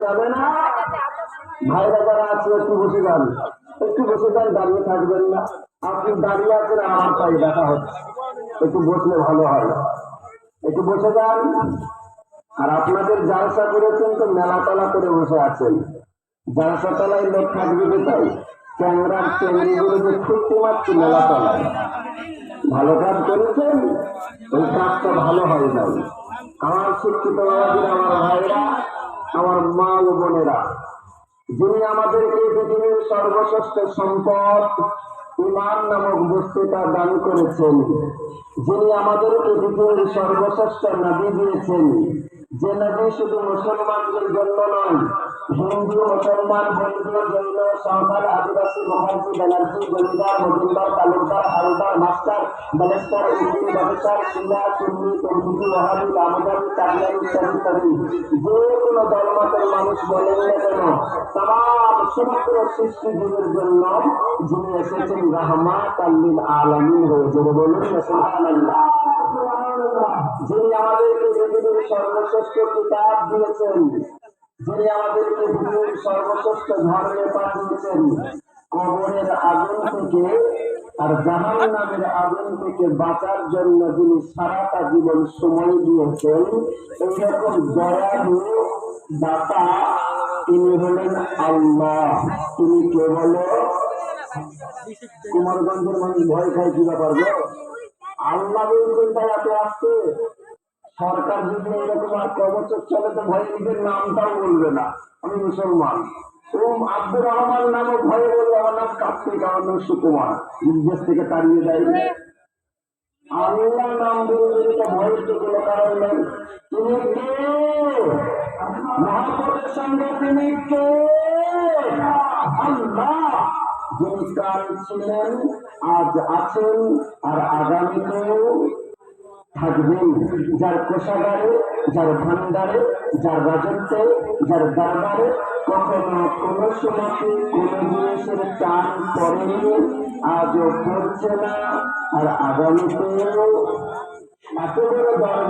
যাবে না। ভাইরা যারা আছে একটু বসে যান, একটু বসে যান, দাঁড়িয়ে থাকবেন না। আপনি দাঁড়িয়ে আছেন, আমার পায়ে দেখা হচ্ছে, একটু বসলে ভালো হয়, একটু বসে যান। আর আপনাদের জালসা করেছেন তো মেলা তলা করে বসে আছেন, জালসা তলায় লোক থাকবে কোথায়? ক্যাংরার চেঙ্গিগুলো যে ছুটতে মারছে মেলা তলায়। ভালো কাজ করেছেন, ওই কাজটা ভালো হয় নাই। আমার শিক্ষিত বাবাজিরা, আমার ভাইরা, আমার মা ও বোনেরা, যিনি আমাদেরকে পৃথিবীর সর্বশ্রেষ্ঠ সম্পদ ঈমান নামক বস্তুটা দান করেছেন, যিনি আমাদেরকে পৃথিবীর সর্বশ্রেষ্ঠ নবী দিয়েছেন, যে নবী শুধু মুসলমানদের জন্য নয়, হিন্দু, মুসলমান, বৌদ্ধ, জৈন, সাঁওতাল, আদিবাসী, মহাজি, ব্যানার্জি, জমিদার, মজুমদার, তালুকদার, হালদার, মাস্টার, ব্যারিস্টার, উকিল, প্রফেসর, শিয়া, সুন্নি, তৌহিদি, ওয়াহাবি, লামদারি, কাদিয়ানি, ইত্যাদি যে কোনো ধর্মতের মানুষ বলেন না কেন, তাম সমগ্র সৃষ্টি জীবের জন্য যিনি এসেছেন রাহমাতাল লিল আলামিন হয়ে, জোরে বলুন সুবহানাল্লাহ। যিনি আমাদেরকে পৃথিবীর সর্বশ্রেষ্ঠ কিতাব দিয়েছেন, যিনি আমাদেরকে পৃথিবীর সর্বশ্রেষ্ঠ ধর্মে পাঠিয়েছেন, কবরের আগুন থেকে আর জাহান্নামের আগুন থেকে বাঁচার জন্য যিনি সারাটা জীবন সময় দিয়েছেন, এইরকম দয়ালু দাতা তিনি হলেন আল্লাহ। তিনি কে বলো? কুমারগঞ্জের মানুষ ভয় খায়, কি ব্যাপার গো? আল্লাহ বলছেন তাই এত আসছে। সরকার যদি এরকম আর কবচর চলে তো ভয়ে নিজের নামটাও বলবে না, আমি মুসলমান। আব্দুর রহমান নামও ভয়ে বলবে আমার নাম কার্তিক, আমার নাম সুকুমার, দেশ থেকে তাড়িয়ে দেয়। আল্লাহ নাম বললে এটা ভয়ের তো কোনো কারণ নেই। তুমি কে? মহাপদের সঙ্গে তিনি কে? আল্লাহ, যিনি কাল ছিলেন, আজ আছেন আর আগামীতেও থাকবেন, যার কোষাগারে, যার ভান্ডারে, যার রাজত্বে, যার দরবারে কখনো কোন সময় কোন জিনিসের টান পড়েনি, আজও পড়ছে না, আর আগামীতেও এত বড়